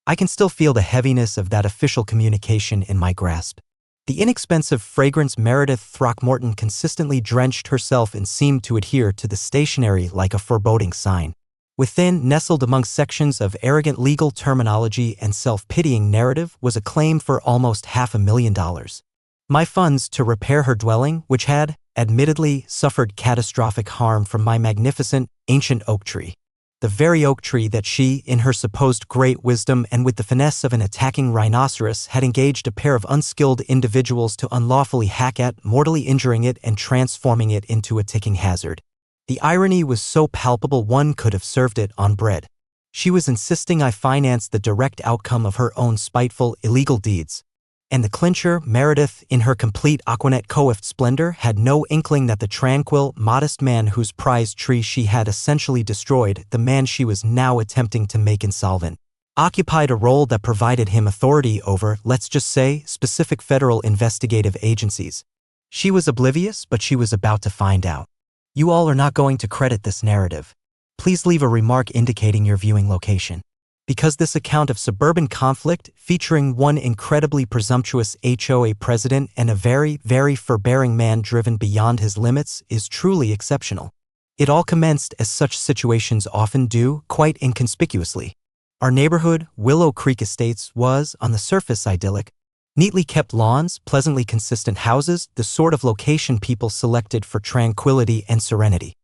I can still feel the heaviness of that official communication in my grasp. The inexpensive fragrance Meredith Throckmorton consistently drenched herself in seemed to adhere to the stationery like a foreboding sign. Within, nestled among sections of arrogant legal terminology and self-pitying narrative, was a claim for almost $500,000. My funds to repair her dwelling, which had, admittedly, suffered catastrophic harm from my magnificent, ancient oak tree. The very oak tree that she, in her supposed great wisdom and with the finesse of an attacking rhinoceros, had engaged a pair of unskilled individuals to unlawfully hack at, mortally injuring it and transforming it into a ticking hazard. The irony was so palpable one could have served it on bread. She was insisting I finance the direct outcome of her own spiteful, illegal deeds. And the clincher, Meredith, in her complete Aquanet coiffed splendor, had no inkling that the tranquil, modest man whose prized tree she had essentially destroyed, the man she was now attempting to make insolvent, occupied a role that provided him authority over, let's just say, specific federal investigative agencies. She was oblivious, but she was about to find out. You all are not going to credit this narrative. Please leave a remark indicating your viewing location. Because this account of suburban conflict, featuring one incredibly presumptuous HOA president and a very, very forbearing man driven beyond his limits, is truly exceptional. It all commenced, as such situations often do, quite inconspicuously. Our neighborhood, Willow Creek Estates, was, on the surface, idyllic. Neatly kept lawns, pleasantly consistent houses, the sort of location people selected for tranquility and serenity.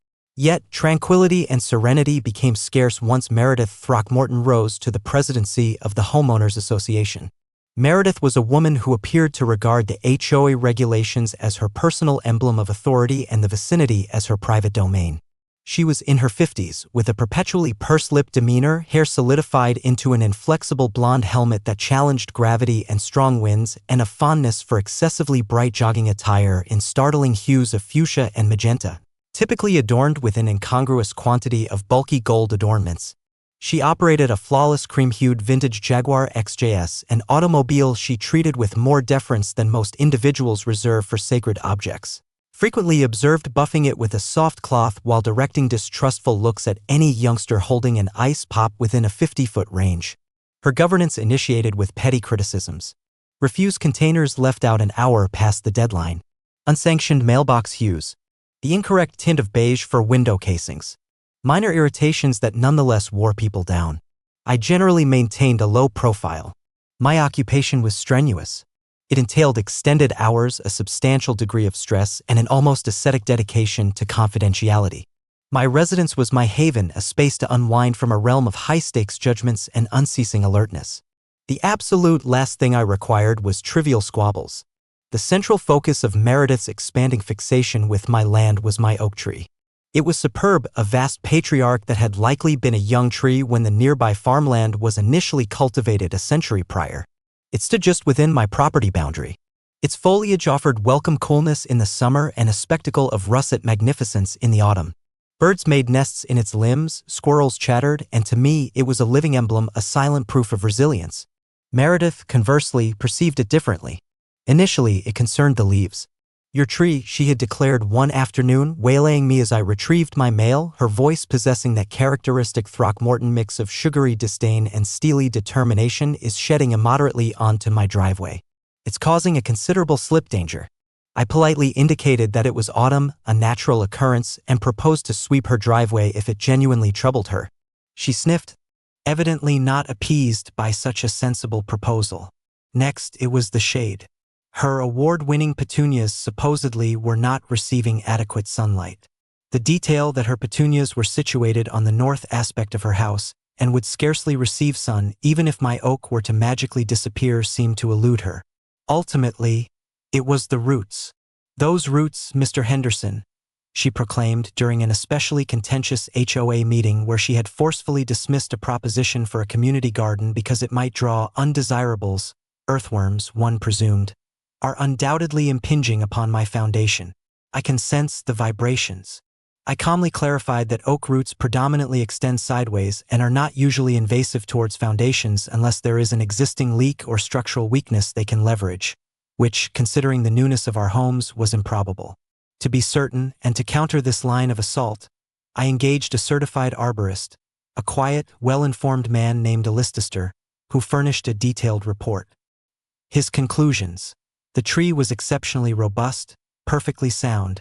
Yet, tranquility and serenity became scarce once Meredith Throckmorton rose to the presidency of the Homeowners Association. Meredith was a woman who appeared to regard the HOA regulations as her personal emblem of authority and the vicinity as her private domain. She was in her 50s, with a perpetually pursed-lipped demeanor, hair solidified into an inflexible blonde helmet that challenged gravity and strong winds, and a fondness for excessively bright jogging attire in startling hues of fuchsia and magenta, typically adorned with an incongruous quantity of bulky gold adornments. She operated a flawless cream-hued vintage Jaguar XJS, an automobile she treated with more deference than most individuals reserve for sacred objects, frequently observed buffing it with a soft cloth while directing distrustful looks at any youngster holding an ice pop within a 50-foot range. Her governance initiated with petty criticisms. Refused containers left out an hour past the deadline. Unsanctioned mailbox hues. The incorrect tint of beige for window casings. Minor irritations that nonetheless wore people down. I generally maintained a low profile. My occupation was strenuous. It entailed extended hours, a substantial degree of stress, and an almost ascetic dedication to confidentiality. My residence was my haven, a space to unwind from a realm of high-stakes judgments and unceasing alertness. The absolute last thing I required was trivial squabbles. The central focus of Meredith's expanding fixation with my land was my oak tree. It was superb, a vast patriarch that had likely been a young tree when the nearby farmland was initially cultivated a century prior. It stood just within my property boundary. Its foliage offered welcome coolness in the summer and a spectacle of russet magnificence in the autumn. Birds made nests in its limbs, squirrels chattered, and to me it was a living emblem, a silent proof of resilience. Meredith, conversely, perceived it differently. Initially, it concerned the leaves. Your tree, she had declared one afternoon, waylaying me as I retrieved my mail, her voice possessing that characteristic Throckmorton mix of sugary disdain and steely determination, is shedding immoderately onto my driveway. It's causing a considerable slip danger. I politely indicated that it was autumn, a natural occurrence, and proposed to sweep her driveway if it genuinely troubled her. She sniffed, evidently not appeased by such a sensible proposal. Next, it was the shade. Her award-winning petunias supposedly were not receiving adequate sunlight. The detail that her petunias were situated on the north aspect of her house and would scarcely receive sun even if my oak were to magically disappear seemed to elude her. Ultimately, it was the roots. Those roots, Mr. Henderson, she proclaimed during an especially contentious HOA meeting where she had forcefully dismissed a proposition for a community garden because it might draw undesirables, earthworms, one presumed, are undoubtedly impinging upon my foundation. I can sense the vibrations. I calmly clarified that oak roots predominantly extend sideways and are not usually invasive towards foundations unless there is an existing leak or structural weakness they can leverage, which, considering the newness of our homes, was improbable. To be certain, and to counter this line of assault, I engaged a certified arborist, a quiet, well-informed man named Lister, who furnished a detailed report. His conclusions: the tree was exceptionally robust, perfectly sound,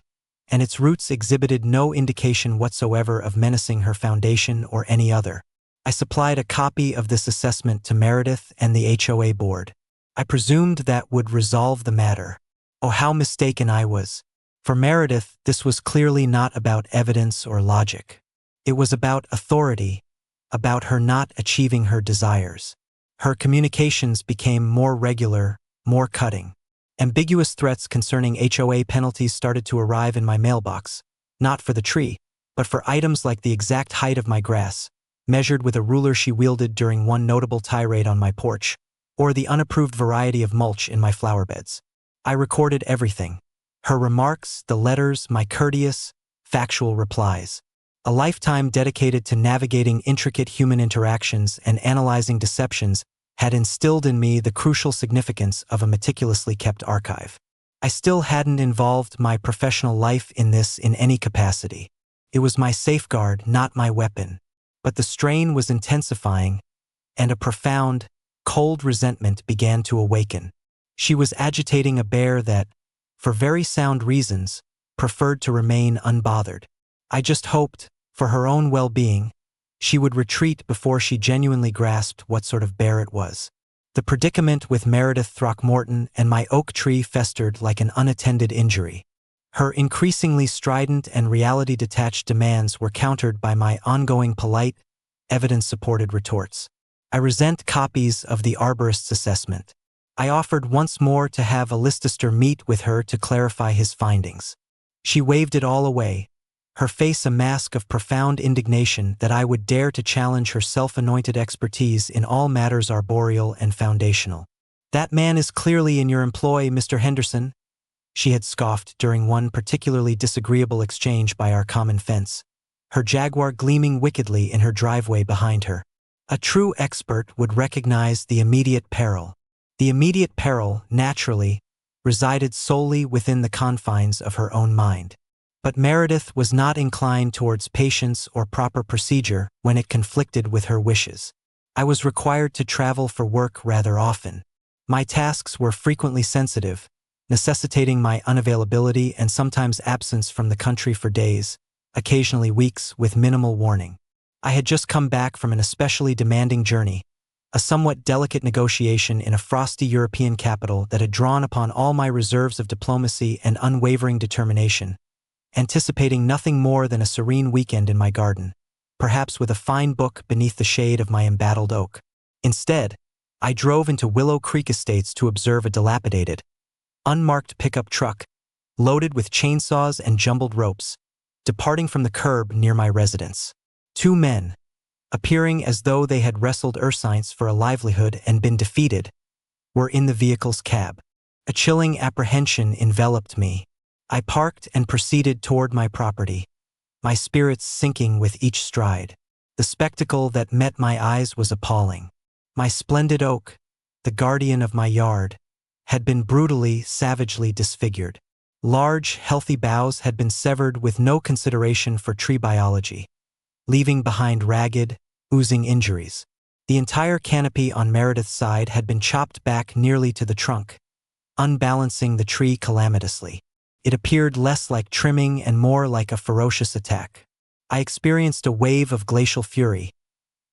and its roots exhibited no indication whatsoever of menacing her foundation or any other. I supplied a copy of this assessment to Meredith and the HOA board. I presumed that would resolve the matter. Oh, how mistaken I was. For Meredith, this was clearly not about evidence or logic. It was about authority, about her not achieving her desires. Her communications became more regular, more cutting. Ambiguous threats concerning HOA penalties started to arrive in my mailbox, not for the tree, but for items like the exact height of my grass, measured with a ruler she wielded during one notable tirade on my porch, or the unapproved variety of mulch in my flower beds. I recorded everything: her remarks, the letters, my courteous, factual replies. A lifetime dedicated to navigating intricate human interactions and analyzing deceptions had instilled in me the crucial significance of a meticulously kept archive. I still hadn't involved my professional life in this in any capacity. It was my safeguard, not my weapon. But the strain was intensifying, and a profound, cold resentment began to awaken. She was agitating a bear that, for very sound reasons, preferred to remain unbothered. I just hoped, for her own well-being, she would retreat before she genuinely grasped what sort of bear it was. The predicament with Meredith Throckmorton and my oak tree festered like an unattended injury. Her increasingly strident and reality-detached demands were countered by my ongoing polite, evidence-supported retorts. I resent copies of the arborist's assessment. I offered once more to have a Leicester meet with her to clarify his findings. She waved it all away, her face a mask of profound indignation that I would dare to challenge her self-anointed expertise in all matters arboreal and foundational. "That man is clearly in your employ, Mr. Henderson," she had scoffed during one particularly disagreeable exchange by our common fence, her Jaguar gleaming wickedly in her driveway behind her. A true expert would recognize the immediate peril. The immediate peril, naturally, resided solely within the confines of her own mind. But Meredith was not inclined towards patience or proper procedure when it conflicted with her wishes. I was required to travel for work rather often. My tasks were frequently sensitive, necessitating my unavailability and sometimes absence from the country for days, occasionally weeks, with minimal warning. I had just come back from an especially demanding journey, a somewhat delicate negotiation in a frosty European capital that had drawn upon all my reserves of diplomacy and unwavering determination, anticipating nothing more than a serene weekend in my garden, perhaps with a fine book beneath the shade of my embattled oak. Instead, I drove into Willow Creek Estates to observe a dilapidated, unmarked pickup truck, loaded with chainsaws and jumbled ropes, departing from the curb near my residence. Two men, appearing as though they had wrestled ursines for a livelihood and been defeated, were in the vehicle's cab. A chilling apprehension enveloped me. I parked and proceeded toward my property, my spirits sinking with each stride. The spectacle that met my eyes was appalling. My splendid oak, the guardian of my yard, had been brutally, savagely disfigured. Large, healthy boughs had been severed with no consideration for tree biology, leaving behind ragged, oozing injuries. The entire canopy on Meredith's side had been chopped back nearly to the trunk, unbalancing the tree calamitously. It appeared less like trimming and more like a ferocious attack. I experienced a wave of glacial fury,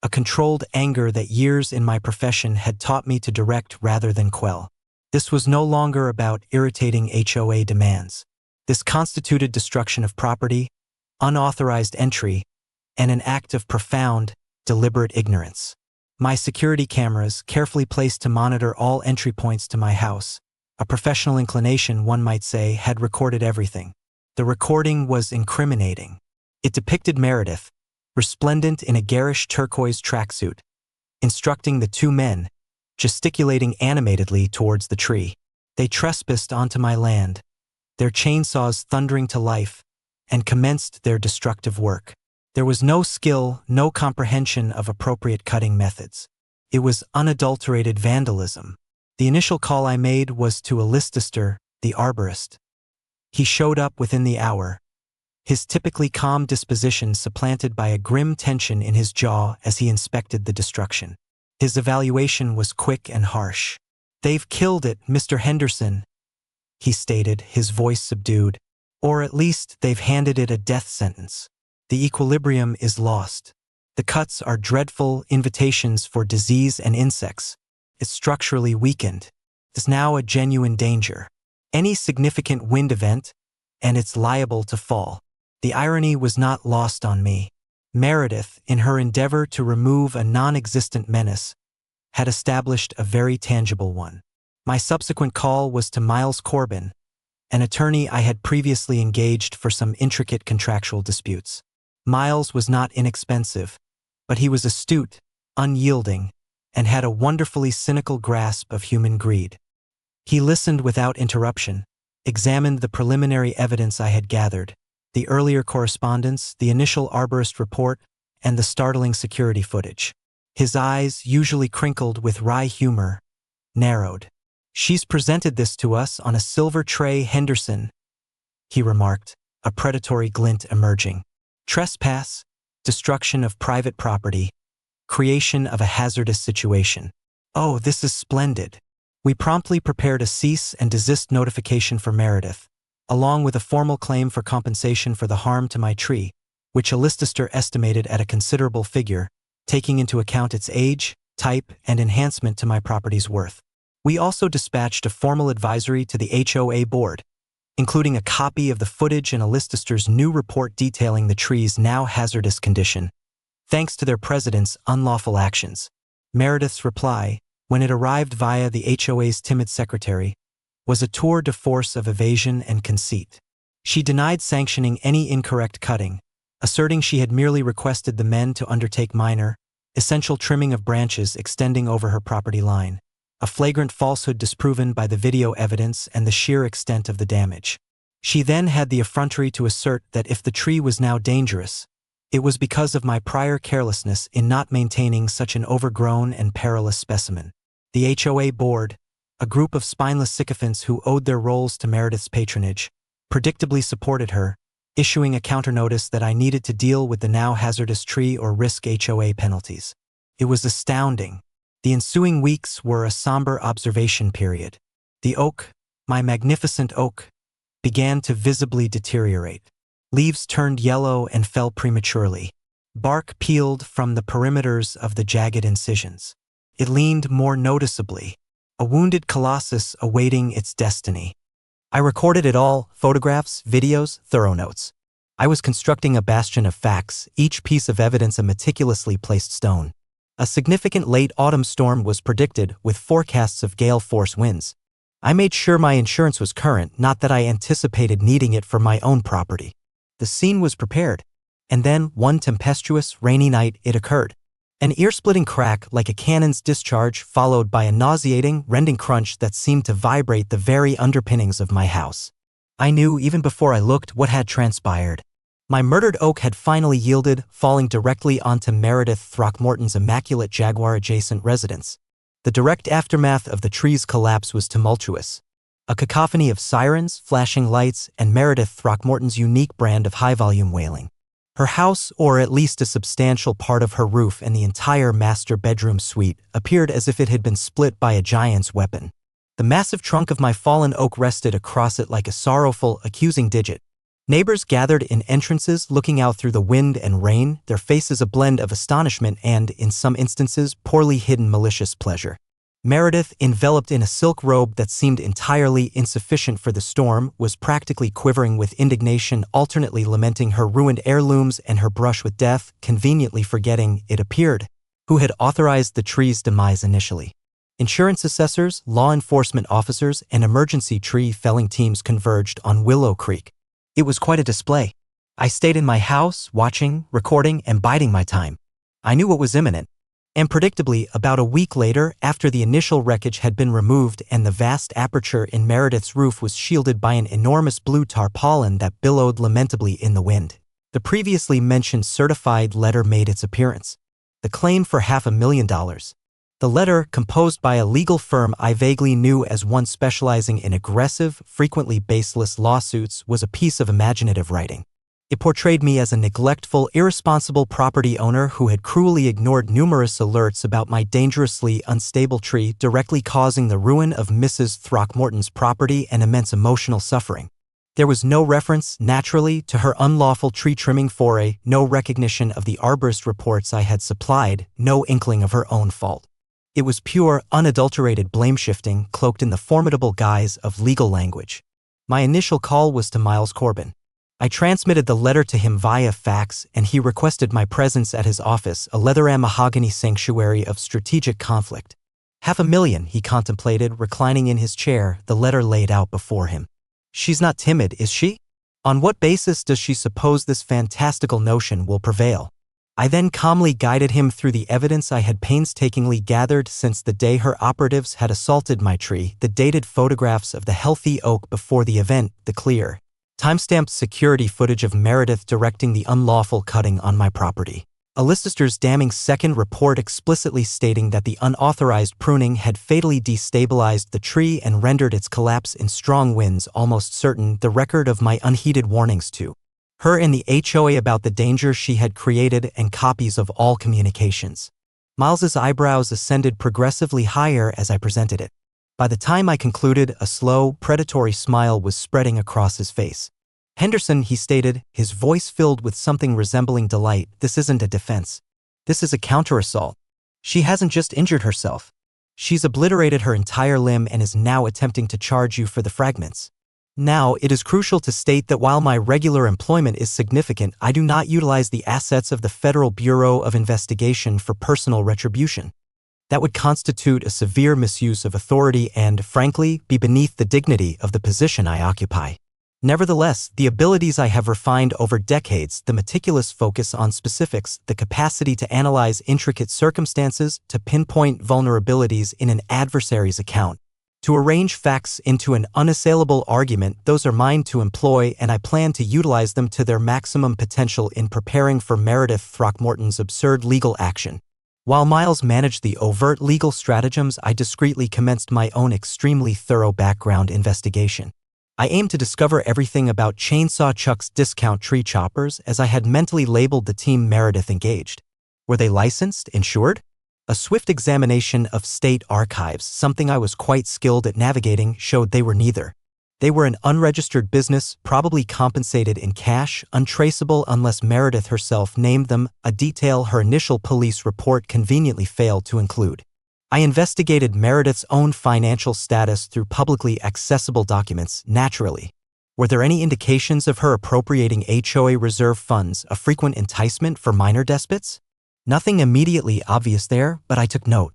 a controlled anger that years in my profession had taught me to direct rather than quell. This was no longer about irritating HOA demands. This constituted destruction of property, unauthorized entry, and an act of profound, deliberate ignorance. My security cameras, carefully placed to monitor all entry points to my house, a professional inclination, one might say, had recorded everything. The recording was incriminating. It depicted Meredith, resplendent in a garish turquoise tracksuit, instructing the two men, gesticulating animatedly towards the tree. They trespassed onto my land, their chainsaws thundering to life, and commenced their destructive work. There was no skill, no comprehension of appropriate cutting methods. It was unadulterated vandalism. The initial call I made was to a Leicester, the arborist. He showed up within the hour, his typically calm disposition supplanted by a grim tension in his jaw as he inspected the destruction. His evaluation was quick and harsh. "They've killed it, Mr. Henderson," he stated, his voice subdued. "Or at least they've handed it a death sentence. The equilibrium is lost. The cuts are dreadful invitations for disease and insects. It's structurally weakened. It's now a genuine danger. Any significant wind event, and it's liable to fall." The irony was not lost on me. Meredith, in her endeavor to remove a non-existent menace, had established a very tangible one. My subsequent call was to Miles Corbin, an attorney I had previously engaged for some intricate contractual disputes. Miles was not inexpensive, but he was astute, unyielding, and had a wonderfully cynical grasp of human greed. He listened without interruption, examined the preliminary evidence I had gathered, the earlier correspondence, the initial arborist report, and the startling security footage. His eyes, usually crinkled with wry humor, narrowed. "She's presented this to us on a silver tray, Henderson," he remarked, a predatory glint emerging. "Trespass, destruction of private property, creation of a hazardous situation. Oh, this is splendid." We promptly prepared a cease and desist notification for Meredith, along with a formal claim for compensation for the harm to my tree, which a listister estimated at a considerable figure, taking into account its age, type, and enhancement to my property's worth. We also dispatched a formal advisory to the HOA board, including a copy of the footage and a listister's new report detailing the tree's now hazardous condition, thanks to their president's unlawful actions. Meredith's reply, when it arrived via the HOA's timid secretary, was a tour de force of evasion and conceit. She denied sanctioning any incorrect cutting, asserting she had merely requested the men to undertake minor, essential trimming of branches extending over her property line, a flagrant falsehood disproven by the video evidence and the sheer extent of the damage. She then had the effrontery to assert that if the tree was now dangerous, it was because of my prior carelessness in not maintaining such an overgrown and perilous specimen. The HOA board, a group of spineless sycophants who owed their roles to Meredith's patronage, predictably supported her, issuing a counternotice that I needed to deal with the now hazardous tree or risk HOA penalties. It was astounding. The ensuing weeks were a somber observation period. The oak, my magnificent oak, began to visibly deteriorate. Leaves turned yellow and fell prematurely. Bark peeled from the perimeters of the jagged incisions. It leaned more noticeably, a wounded colossus awaiting its destiny. I recorded it all: photographs, videos, thorough notes. I was constructing a bastion of facts, each piece of evidence a meticulously placed stone. A significant late autumn storm was predicted, with forecasts of gale-force winds. I made sure my insurance was current, not that I anticipated needing it for my own property. The scene was prepared, and then, one tempestuous, rainy night, it occurred. An ear-splitting crack like a cannon's discharge, followed by a nauseating, rending crunch that seemed to vibrate the very underpinnings of my house. I knew, even before I looked, what had transpired. My murdered oak had finally yielded, falling directly onto Meredith Throckmorton's immaculate Jaguar-adjacent residence. The direct aftermath of the tree's collapse was tumultuous. A cacophony of sirens, flashing lights, and Meredith Throckmorton's unique brand of high-volume wailing. Her house, or at least a substantial part of her roof and the entire master bedroom suite, appeared as if it had been split by a giant's weapon. The massive trunk of my fallen oak rested across it like a sorrowful, accusing digit. Neighbors gathered in entrances, looking out through the wind and rain, their faces a blend of astonishment and, in some instances, poorly hidden malicious pleasure. Meredith, enveloped in a silk robe that seemed entirely insufficient for the storm, was practically quivering with indignation, alternately lamenting her ruined heirlooms and her brush with death, conveniently forgetting, it appeared, who had authorized the tree's demise initially. Insurance assessors, law enforcement officers, and emergency tree felling teams converged on Willow Creek. It was quite a display. I stayed in my house, watching, recording, and biding my time. I knew what was imminent. And predictably, about a week later, after the initial wreckage had been removed and the vast aperture in Meredith's roof was shielded by an enormous blue tarpaulin that billowed lamentably in the wind, the previously mentioned certified letter made its appearance. The claim for $500,000. The letter, composed by a legal firm I vaguely knew as one specializing in aggressive, frequently baseless lawsuits, was a piece of imaginative writing. It portrayed me as a neglectful, irresponsible property owner who had cruelly ignored numerous alerts about my dangerously unstable tree, directly causing the ruin of Mrs. Throckmorton's property and immense emotional suffering. There was no reference, naturally, to her unlawful tree trimming foray, no recognition of the arborist reports I had supplied, no inkling of her own fault. It was pure, unadulterated blame-shifting, cloaked in the formidable guise of legal language. My initial call was to Miles Corbin. I transmitted the letter to him via fax, and he requested my presence at his office, a leather-and mahogany sanctuary of strategic conflict. $500,000, he contemplated, reclining in his chair, the letter laid out before him. She's not timid, is she? On what basis does she suppose this fantastical notion will prevail? I then calmly guided him through the evidence I had painstakingly gathered since the day her operatives had assaulted my tree, the dated photographs of the healthy oak before the event, the clear, timestamped security footage of Meredith directing the unlawful cutting on my property. A Leicester's damning second report explicitly stating that the unauthorized pruning had fatally destabilized the tree and rendered its collapse in strong winds almost certain, the record of my unheeded warnings to her in the HOA about the danger she had created, and copies of all communications. Miles's eyebrows ascended progressively higher as I presented it. By the time I concluded, a slow, predatory smile was spreading across his face. "Henderson," he stated, his voice filled with something resembling delight, "this isn't a defense. This is a counter-assault. She hasn't just injured herself. She's obliterated her entire limb and is now attempting to charge you for the fragments. Now, it is crucial to state that while my regular employment is significant, I do not utilize the assets of the Federal Bureau of Investigation for personal retribution. That would constitute a severe misuse of authority and, frankly, be beneath the dignity of the position I occupy. Nevertheless, the abilities I have refined over decades, the meticulous focus on specifics, the capacity to analyze intricate circumstances, to pinpoint vulnerabilities in an adversary's account, to arrange facts into an unassailable argument, those are mine to employ, and I plan to utilize them to their maximum potential in preparing for Meredith Throckmorton's absurd legal action. While Miles managed the overt legal stratagems, I discreetly commenced my own extremely thorough background investigation. I aimed to discover everything about Chainsaw Chuck's discount tree choppers, as I had mentally labeled the team Meredith engaged. Were they licensed, insured? A swift examination of state archives, something I was quite skilled at navigating, showed they were neither. They were an unregistered business, probably compensated in cash, untraceable unless Meredith herself named them, a detail her initial police report conveniently failed to include. I investigated Meredith's own financial status through publicly accessible documents, naturally. Were there any indications of her appropriating HOA reserve funds, a frequent enticement for minor despots? Nothing immediately obvious there, but I took note.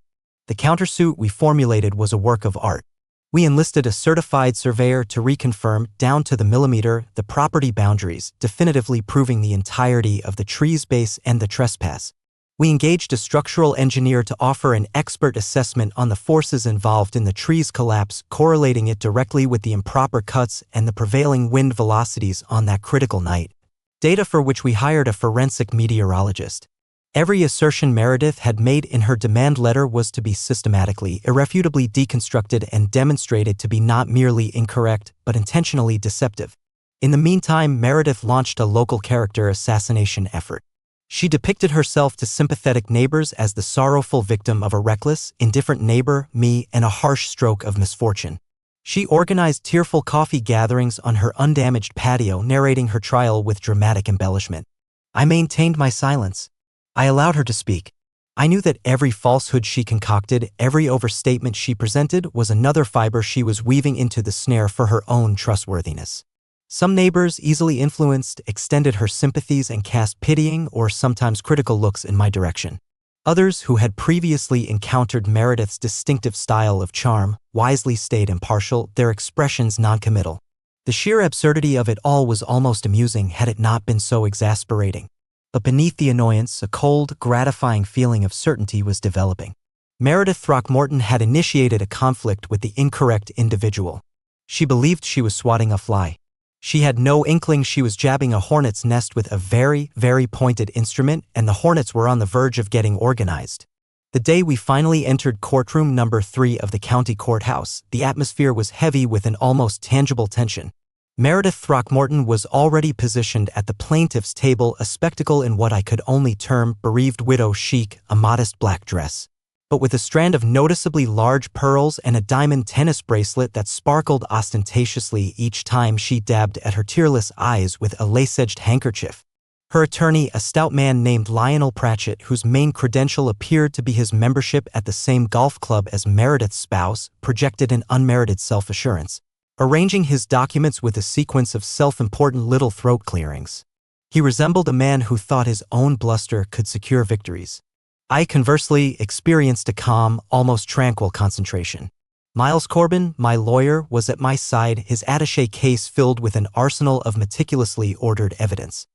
The countersuit we formulated was a work of art. We enlisted a certified surveyor to reconfirm, down to the millimeter, the property boundaries, definitively proving the entirety of the tree's base and the trespass. We engaged a structural engineer to offer an expert assessment on the forces involved in the tree's collapse, correlating it directly with the improper cuts and the prevailing wind velocities on that critical night, data for which we hired a forensic meteorologist. Every assertion Meredith had made in her demand letter was to be systematically, irrefutably deconstructed and demonstrated to be not merely incorrect, but intentionally deceptive. In the meantime, Meredith launched a local character assassination effort. She depicted herself to sympathetic neighbors as the sorrowful victim of a reckless, indifferent neighbor, me, and a harsh stroke of misfortune. She organized tearful coffee gatherings on her undamaged patio, narrating her trial with dramatic embellishment. I maintained my silence. I allowed her to speak. I knew that every falsehood she concocted, every overstatement she presented, was another fiber she was weaving into the snare for her own trustworthiness. Some neighbors, easily influenced, extended her sympathies and cast pitying or sometimes critical looks in my direction. Others, who had previously encountered Meredith's distinctive style of charm, wisely stayed impartial, their expressions noncommittal. The sheer absurdity of it all was almost amusing had it not been so exasperating. But beneath the annoyance, a cold, gratifying feeling of certainty was developing. Meredith Throckmorton had initiated a conflict with the incorrect individual. She believed she was swatting a fly. She had no inkling she was jabbing a hornet's nest with a very, very pointed instrument, and the hornets were on the verge of getting organized. The day we finally entered courtroom number 3 of the county courthouse, the atmosphere was heavy with an almost tangible tension. Meredith Throckmorton was already positioned at the plaintiff's table, a spectacle in what I could only term bereaved widow chic, a modest black dress, but with a strand of noticeably large pearls and a diamond tennis bracelet that sparkled ostentatiously each time she dabbed at her tearless eyes with a lace-edged handkerchief. Her attorney, a stout man named Lionel Pratchett, whose main credential appeared to be his membership at the same golf club as Meredith's spouse, projected an unmerited self-assurance, arranging his documents with a sequence of self-important little throat clearings. He resembled a man who thought his own bluster could secure victories. I, conversely, experienced a calm, almost tranquil concentration. Miles Corbin, my lawyer, was at my side, his attaché case filled with an arsenal of meticulously ordered evidence.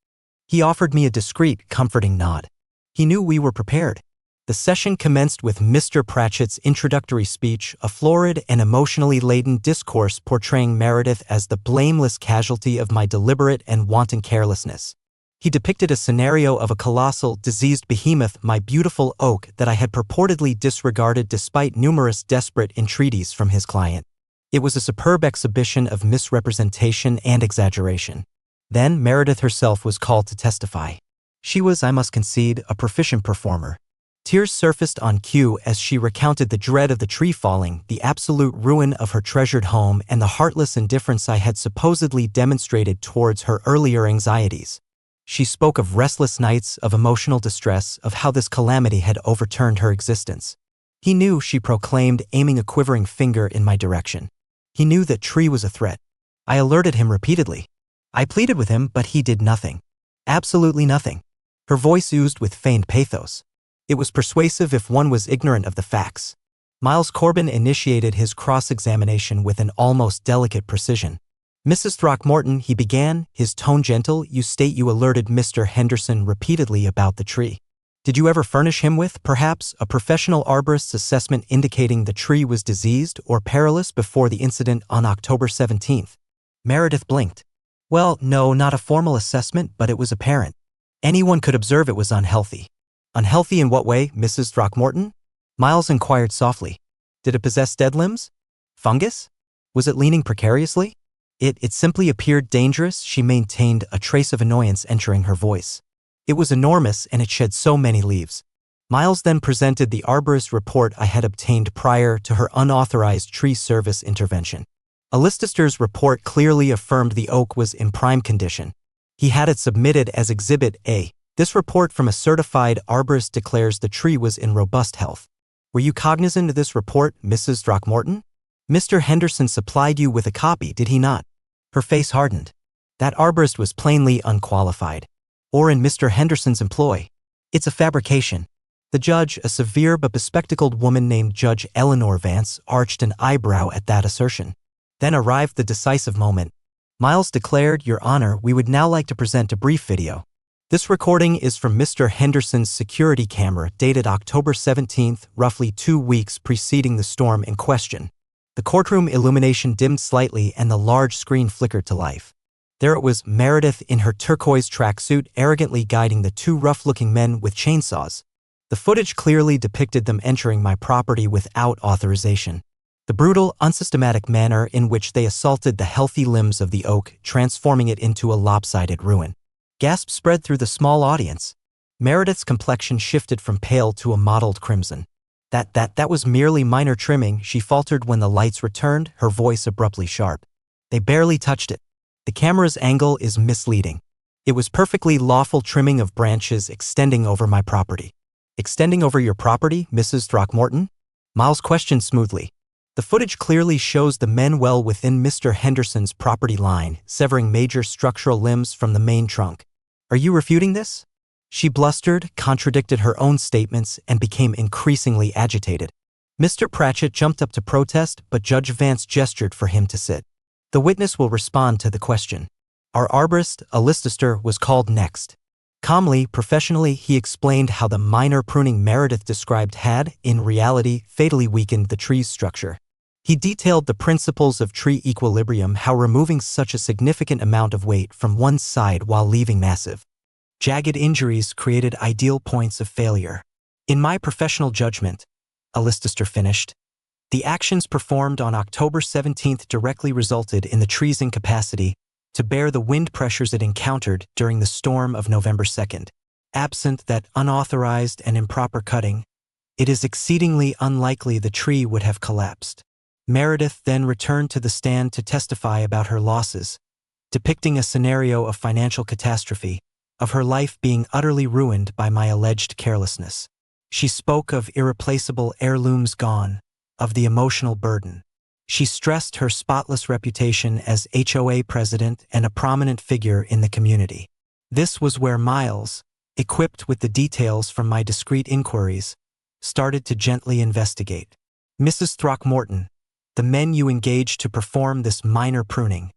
He offered me a discreet, comforting nod. He knew we were prepared. The session commenced with Mr. Pratchett's introductory speech, a florid and emotionally laden discourse portraying Meredith as the blameless casualty of my deliberate and wanton carelessness. He depicted a scenario of a colossal, diseased behemoth, my beautiful oak, that I had purportedly disregarded despite numerous desperate entreaties from his client. It was a superb exhibition of misrepresentation and exaggeration. Then Meredith herself was called to testify. She was, I must concede, a proficient performer. Tears surfaced on cue as she recounted the dread of the tree falling, the absolute ruin of her treasured home, and the heartless indifference I had supposedly demonstrated towards her earlier anxieties. She spoke of restless nights, of emotional distress, of how this calamity had overturned her existence. He knew, she proclaimed, aiming a quivering finger in my direction. He knew that tree was a threat. I alerted him repeatedly. I pleaded with him, but he did nothing. Absolutely nothing. Her voice oozed with feigned pathos. It was persuasive if one was ignorant of the facts. Miles Corbin initiated his cross-examination with an almost delicate precision. Mrs. Throckmorton, he began, his tone gentle, you state you alerted Mr. Henderson repeatedly about the tree. Did you ever furnish him with, perhaps, a professional arborist's assessment indicating the tree was diseased or perilous before the incident on October 17th? Meredith blinked. Well, no, not a formal assessment, but it was apparent. Anyone could observe it was unhealthy. Unhealthy in what way, Mrs. Throckmorton? Miles inquired softly. Did it possess dead limbs? Fungus? Was it leaning precariously? It simply appeared dangerous, she maintained, a trace of annoyance entering her voice. It was enormous and it shed so many leaves. Miles then presented the arborist report I had obtained prior to her unauthorized tree service intervention. A Licester's report clearly affirmed the oak was in prime condition. He had it submitted as Exhibit A. This report from a certified arborist declares the tree was in robust health. Were you cognizant of this report, Mrs. Throckmorton? Mr. Henderson supplied you with a copy, did he not? Her face hardened. That arborist was plainly unqualified. Or in Mr. Henderson's employ. It's a fabrication. The judge, a severe but bespectacled woman named Judge Eleanor Vance, arched an eyebrow at that assertion. Then arrived the decisive moment. Miles declared, Your Honor, we would now like to present a brief video. This recording is from Mr. Henderson's security camera dated October 17th, roughly 2 weeks preceding the storm in question. The courtroom illumination dimmed slightly and the large screen flickered to life. There it was, Meredith in her turquoise tracksuit arrogantly guiding the 2 rough-looking men with chainsaws. The footage clearly depicted them entering my property without authorization. The brutal, unsystematic manner in which they assaulted the healthy limbs of the oak, transforming it into a lopsided ruin. Gasps spread through the small audience. Meredith's complexion shifted from pale to a mottled crimson. That was merely minor trimming, she faltered when the lights returned, her voice abruptly sharp. They barely touched it. The camera's angle is misleading. It was perfectly lawful trimming of branches extending over my property. Extending over your property, Mrs. Throckmorton? Miles questioned smoothly. The footage clearly shows the men well within Mr. Henderson's property line, severing major structural limbs from the main trunk. Are you refuting this? She blustered, contradicted her own statements, and became increasingly agitated. Mr. Pratchett jumped up to protest, but Judge Vance gestured for him to sit. The witness will respond to the question. Our arborist, a Lister, was called next. Calmly, professionally, he explained how the minor pruning Meredith described had, in reality, fatally weakened the tree's structure. He detailed the principles of tree equilibrium, how removing such a significant amount of weight from one side while leaving massive, jagged injuries created ideal points of failure. In my professional judgment, a Lister finished, the actions performed on October 17th directly resulted in the tree's incapacity, to bear the wind pressures it encountered during the storm of November 2nd. Absent that unauthorized and improper cutting, it is exceedingly unlikely the tree would have collapsed. Meredith then returned to the stand to testify about her losses, depicting a scenario of financial catastrophe, of her life being utterly ruined by my alleged carelessness. She spoke of irreplaceable heirlooms gone, of the emotional burden. She stressed her spotless reputation as HOA president and a prominent figure in the community. This was where Miles, equipped with the details from my discreet inquiries, started to gently investigate. Mrs. Throckmorton, the men you engaged to perform this minor pruning,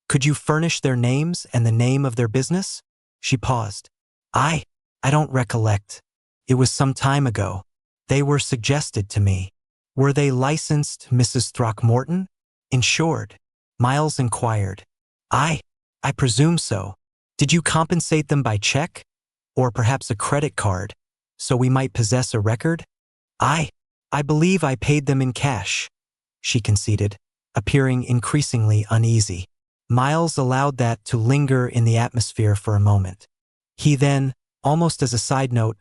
could you furnish their names and the name of their business? She paused. I don't recollect. It was some time ago. They were suggested to me. Were they licensed, Mrs. Throckmorton? Insured? Miles inquired. I presume so. Did you compensate them by check? Or perhaps a credit card, so we might possess a record? I believe I paid them in cash, she conceded, appearing increasingly uneasy. Miles allowed that to linger in the atmosphere for a moment. He then, almost as a side note,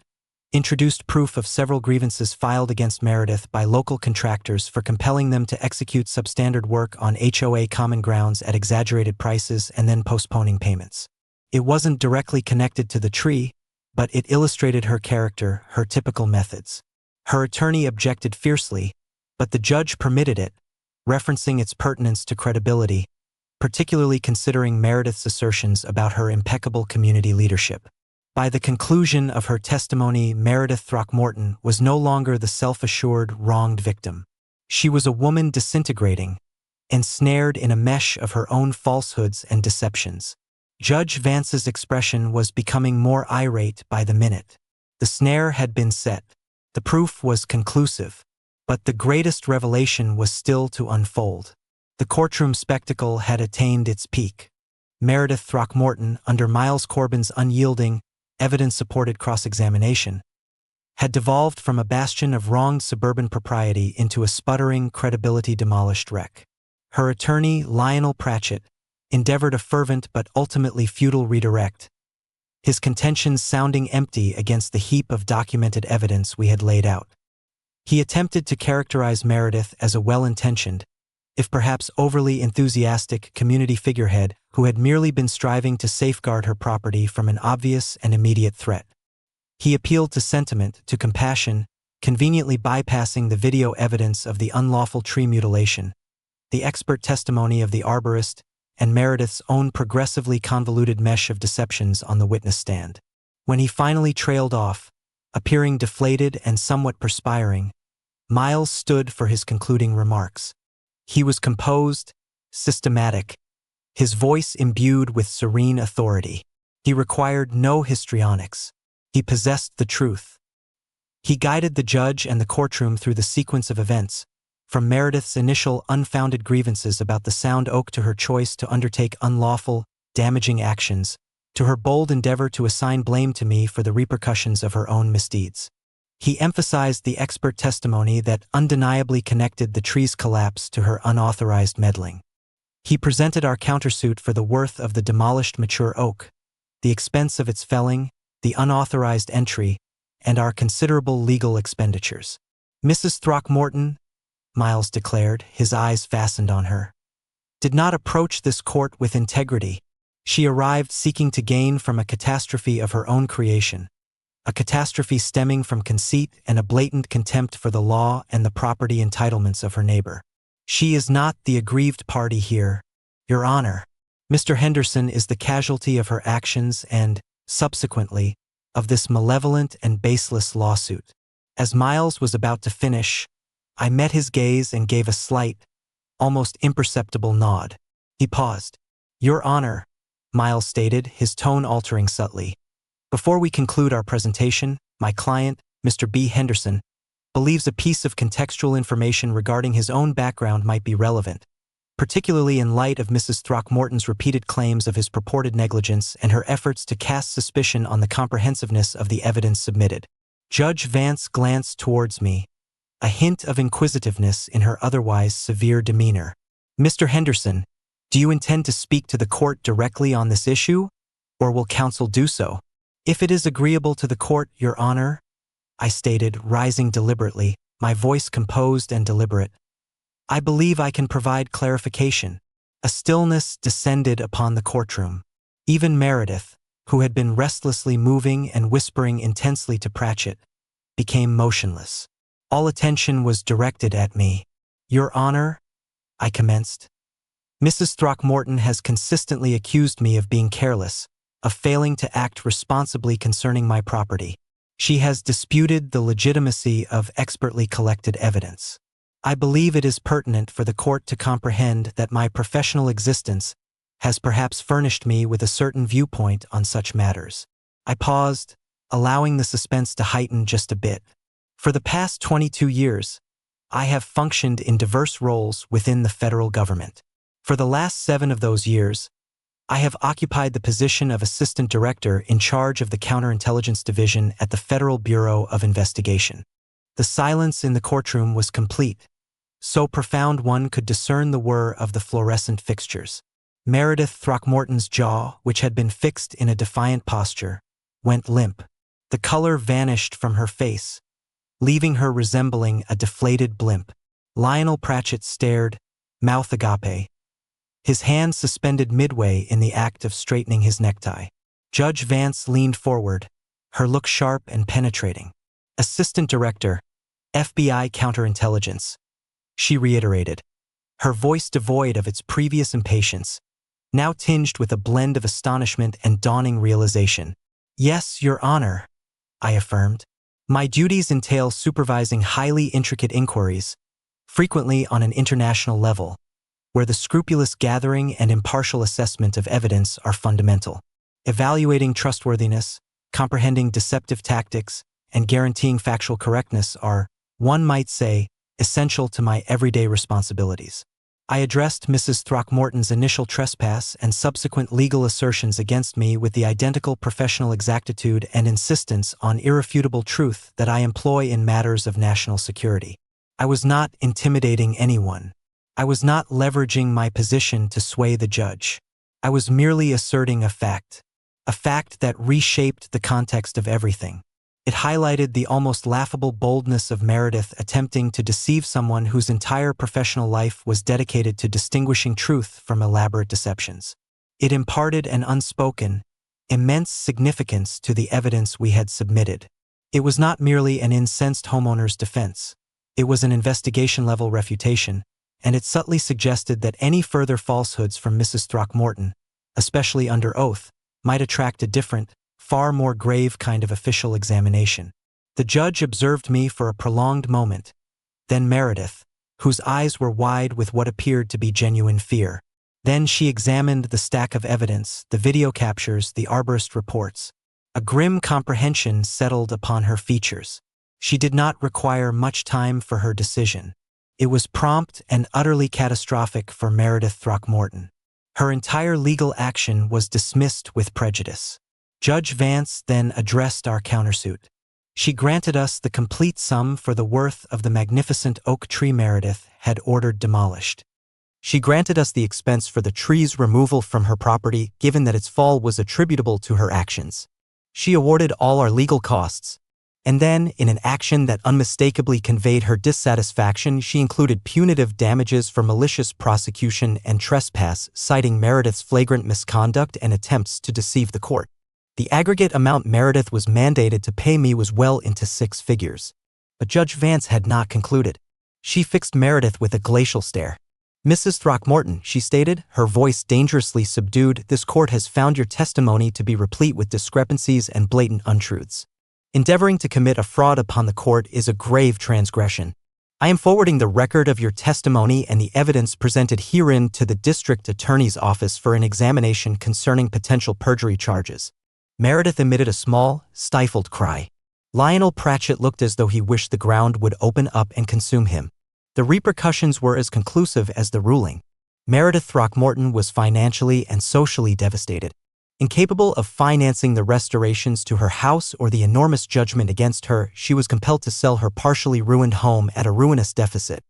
introduced proof of several grievances filed against Meredith by local contractors for compelling them to execute substandard work on HOA common grounds at exaggerated prices and then postponing payments. It wasn't directly connected to the tree, but it illustrated her character, her typical methods. Her attorney objected fiercely, but the judge permitted it, referencing its pertinence to credibility, particularly considering Meredith's assertions about her impeccable community leadership. By the conclusion of her testimony, Meredith Throckmorton was no longer the self-assured, wronged victim. She was a woman disintegrating, ensnared in a mesh of her own falsehoods and deceptions. Judge Vance's expression was becoming more irate by the minute. The snare had been set. The proof was conclusive, but the greatest revelation was still to unfold. The courtroom spectacle had attained its peak. Meredith Throckmorton, under Miles Corbin's unyielding, evidence-supported cross-examination, had devolved from a bastion of wronged suburban propriety into a sputtering, credibility-demolished wreck. Her attorney, Lionel Pratchett, endeavored a fervent but ultimately futile redirect, his contentions sounding empty against the heap of documented evidence we had laid out. He attempted to characterize Meredith as a well-intentioned, if perhaps overly enthusiastic, community figurehead who had merely been striving to safeguard her property from an obvious and immediate threat. He appealed to sentiment, to compassion, conveniently bypassing the video evidence of the unlawful tree mutilation, the expert testimony of the arborist, and Meredith's own progressively convoluted mesh of deceptions on the witness stand. When he finally trailed off, appearing deflated and somewhat perspiring, Miles stood for his concluding remarks. He was composed, systematic, his voice imbued with serene authority. He required no histrionics. He possessed the truth. He guided the judge and the courtroom through the sequence of events, from Meredith's initial unfounded grievances about the sound oak to her choice to undertake unlawful, damaging actions, to her bold endeavor to assign blame to me for the repercussions of her own misdeeds. He emphasized the expert testimony that undeniably connected the tree's collapse to her unauthorized meddling. He presented our countersuit for the worth of the demolished mature oak, the expense of its felling, the unauthorized entry, and our considerable legal expenditures. Mrs. Throckmorton, Miles declared, his eyes fastened on her, did not approach this court with integrity. She arrived seeking to gain from a catastrophe of her own creation, a catastrophe stemming from conceit and a blatant contempt for the law and the property entitlements of her neighbor. She is not the aggrieved party here, Your Honor. Mr. Henderson is the casualty of her actions and, subsequently, of this malevolent and baseless lawsuit. As Miles was about to finish, I met his gaze and gave a slight, almost imperceptible nod. He paused. Your Honor, Miles stated, his tone altering subtly. Before we conclude our presentation, my client, Mr. B. Henderson, believes a piece of contextual information regarding his own background might be relevant, particularly in light of Mrs. Throckmorton's repeated claims of his purported negligence and her efforts to cast suspicion on the comprehensiveness of the evidence submitted. Judge Vance glanced towards me, a hint of inquisitiveness in her otherwise severe demeanor. Mr. Henderson, Do you intend to speak to the court directly on this issue, or will counsel do so? If it is agreeable to the court, Your Honor, I stated, rising deliberately, my voice composed and deliberate, I believe I can provide clarification. A stillness descended upon the courtroom. Even Meredith, who had been restlessly moving and whispering intensely to Pratchett, became motionless. All attention was directed at me. Your Honor, I commenced. Mrs. Throckmorton has consistently accused me of being careless, of failing to act responsibly concerning my property. She has disputed the legitimacy of expertly collected evidence. I believe it is pertinent for the court to comprehend that my professional existence has perhaps furnished me with a certain viewpoint on such matters. I paused, allowing the suspense to heighten just a bit. For the past 22 years, I have functioned in diverse roles within the federal government. For the last 7 of those years, I have occupied the position of Assistant Director in charge of the Counterintelligence Division at the Federal Bureau of Investigation. The silence in the courtroom was complete, so profound one could discern the whir of the fluorescent fixtures. Meredith Throckmorton's jaw, which had been fixed in a defiant posture, went limp. The color vanished from her face, leaving her resembling a deflated blimp. Lionel Pratchett stared, mouth agape, his hand suspended midway in the act of straightening his necktie. Judge Vance leaned forward, her look sharp and penetrating. Assistant Director, FBI Counterintelligence, she reiterated, her voice devoid of its previous impatience, now tinged with a blend of astonishment and dawning realization. Yes, Your Honor, I affirmed. My duties entail supervising highly intricate inquiries, frequently on an international level, where the scrupulous gathering and impartial assessment of evidence are fundamental. Evaluating trustworthiness, comprehending deceptive tactics, and guaranteeing factual correctness are, one might say, essential to my everyday responsibilities. I addressed Mrs. Throckmorton's initial trespass and subsequent legal assertions against me with the identical professional exactitude and insistence on irrefutable truth that I employ in matters of national security. I was not intimidating anyone. I was not leveraging my position to sway the judge. I was merely asserting a fact that reshaped the context of everything. It highlighted the almost laughable boldness of Meredith attempting to deceive someone whose entire professional life was dedicated to distinguishing truth from elaborate deceptions. It imparted an unspoken, immense significance to the evidence we had submitted. It was not merely an incensed homeowner's defense. It was an investigation-level refutation, and it subtly suggested that any further falsehoods from Mrs. Throckmorton, especially under oath, might attract a different, far more grave kind of official examination. The judge observed me for a prolonged moment, then Meredith, whose eyes were wide with what appeared to be genuine fear. Then she examined the stack of evidence, the video captures, the arborist reports. A grim comprehension settled upon her features. She did not require much time for her decision. It was prompt and utterly catastrophic for Meredith Throckmorton. Her entire legal action was dismissed with prejudice. Judge Vance then addressed our countersuit. She granted us the complete sum for the worth of the magnificent oak tree Meredith had ordered demolished. She granted us the expense for the tree's removal from her property, given that its fall was attributable to her actions. She awarded all our legal costs. And then, in an action that unmistakably conveyed her dissatisfaction, she included punitive damages for malicious prosecution and trespass, citing Meredith's flagrant misconduct and attempts to deceive the court. The aggregate amount Meredith was mandated to pay me was well into 6 figures. But Judge Vance had not concluded. She fixed Meredith with a glacial stare. Mrs. Throckmorton, she stated, her voice dangerously subdued, this court has found your testimony to be replete with discrepancies and blatant untruths. Endeavoring to commit a fraud upon the court is a grave transgression. I am forwarding the record of your testimony and the evidence presented herein to the District Attorney's Office for an examination concerning potential perjury charges. Meredith emitted a small, stifled cry. Lionel Pratchett looked as though he wished the ground would open up and consume him. The repercussions were as conclusive as the ruling. Meredith Throckmorton was financially and socially devastated. Incapable of financing the restorations to her house or the enormous judgment against her, she was compelled to sell her partially ruined home at a ruinous deficit.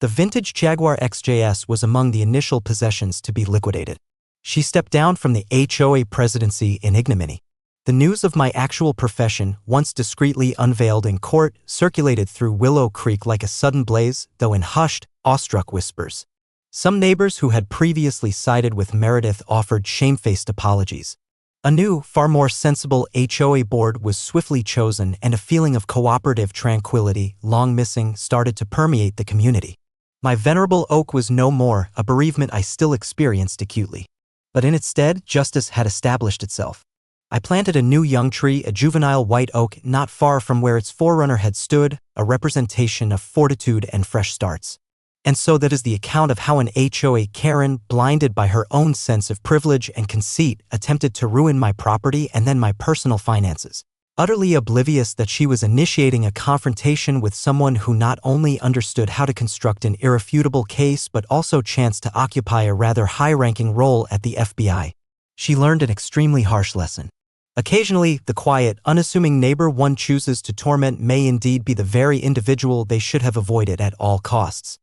The vintage Jaguar XJS was among the initial possessions to be liquidated. She stepped down from the HOA presidency in ignominy. The news of my actual profession, once discreetly unveiled in court, circulated through Willow Creek like a sudden blaze, though in hushed, awestruck whispers. Some neighbors who had previously sided with Meredith offered shamefaced apologies. A new, far more sensible HOA board was swiftly chosen, and a feeling of cooperative tranquility, long missing, started to permeate the community. My venerable oak was no more, a bereavement I still experienced acutely. But in its stead, justice had established itself. I planted a new young tree, a juvenile white oak, not far from where its forerunner had stood, a representation of fortitude and fresh starts. And so that is the account of how an HOA Karen, blinded by her own sense of privilege and conceit, attempted to ruin my property and then my personal finances. Utterly oblivious that she was initiating a confrontation with someone who not only understood how to construct an irrefutable case but also chanced to occupy a rather high-ranking role at the FBI. She learned an extremely harsh lesson. Occasionally, the quiet, unassuming neighbor one chooses to torment may indeed be the very individual they should have avoided at all costs.